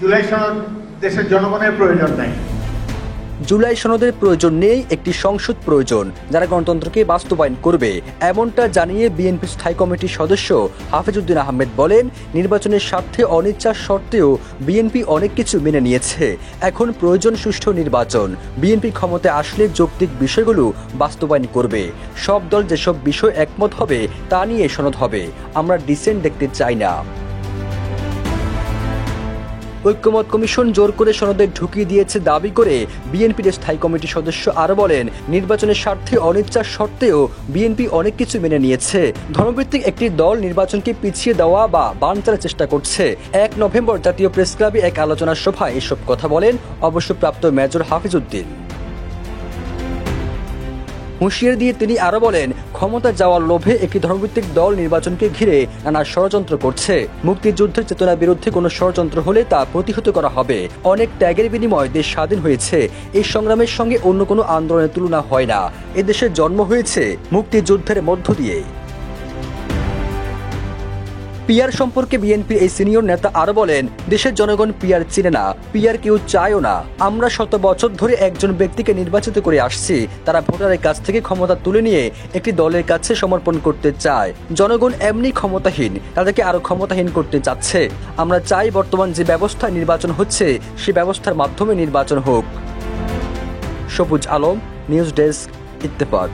জুলাই সনদ দেশের জনগণের প্রয়োজন নাই। জুলাই সনদের প্রয়োজন নেই, একটি সংসদ প্রয়োজন যারা গণতন্ত্রকে বাস্তবায়ন করবে, এমনটা জানিয়ে বিএনপি স্থায়ী কমিটির সদস্য হাফিজউদ্দিন আহমেদ বলেন, নির্বাচনের স্বার্থে অনিচ্ছার সত্ত্বেও বিএনপি অনেক কিছু মেনে নিয়েছে। এখন প্রয়োজন সুষ্ঠু নির্বাচন। বিএনপি ক্ষমতায় আসলে যৌক্তিক বিষয়গুলো বাস্তবায়ন করবে। সব দল যেসব বিষয় একমত হবে তা নিয়ে সনদ হবে। আমরা ডিসেন্ট দেখতে চাই না। ঐক্যমত কমিশন জোর করে সনদে ঢুকিয়ে দিয়েছে দাবি করে বিএনপির স্থায়ী কমিটির সদস্য আরও বলেন, নির্বাচনের স্বার্থে অনিচ্ছার সত্ত্বেও বিএনপি অনেক কিছু মেনে নিয়েছে। ধর্মভিত্তিক একটি দল নির্বাচনকে পিছিয়ে দেওয়া বা বানচালের চেষ্টা করছে। 1 নভেম্বর জাতীয় প্রেস ক্লাবে এক আলোচনা সভায় এসব কথা বলেন অবসরপ্রাপ্ত মেজর হাফিজউদ্দিন। হুঁশিয়ার দিয়ে তিনি আরো বলেন, ক্ষমতা যাওয়ার লোভে একটি ধর্মভিত্তিক দল নির্বাচনকে ঘিরে নানা ষড়যন্ত্র করছে। মুক্তিযুদ্ধের চেতনার বিরুদ্ধে কোনো ষড়যন্ত্র হলে তা প্রতিহত করা হবে। অনেক ত্যাগের বিনিময়ে দেশ স্বাধীন হয়েছে। এই সংগ্রামের সঙ্গে অন্য কোনো আন্দোলনের তুলনা হয় না। এদেশের জন্ম হয়েছে মুক্তিযুদ্ধের মধ্য দিয়ে। পিআর সম্পর্কে বিএনপির এই সিনিয়র নেতা আরো বলেন, দেশের জনগণ পিআর চিনে না, পিআর কেউ চায়ও না। আমরা শত বছর ধরে একজন ব্যক্তিকে নির্বাচিত করে আসছি। তারা ভোটারের কাছ থেকে ক্ষমতা তুলে নিয়ে একটি দলের কাছে সমর্পণ করতে চায়। জনগণ এমনি ক্ষমতাহীন, তাদেরকে আরো ক্ষমতাহীন করতে চাচ্ছে। আমরা চাই বর্তমান যে ব্যবস্থায় নির্বাচন হচ্ছে সে ব্যবস্থার মাধ্যমে নির্বাচন হোক। সবুজ আলম, নিউজ ডেস্ক, ইত্তেফাক।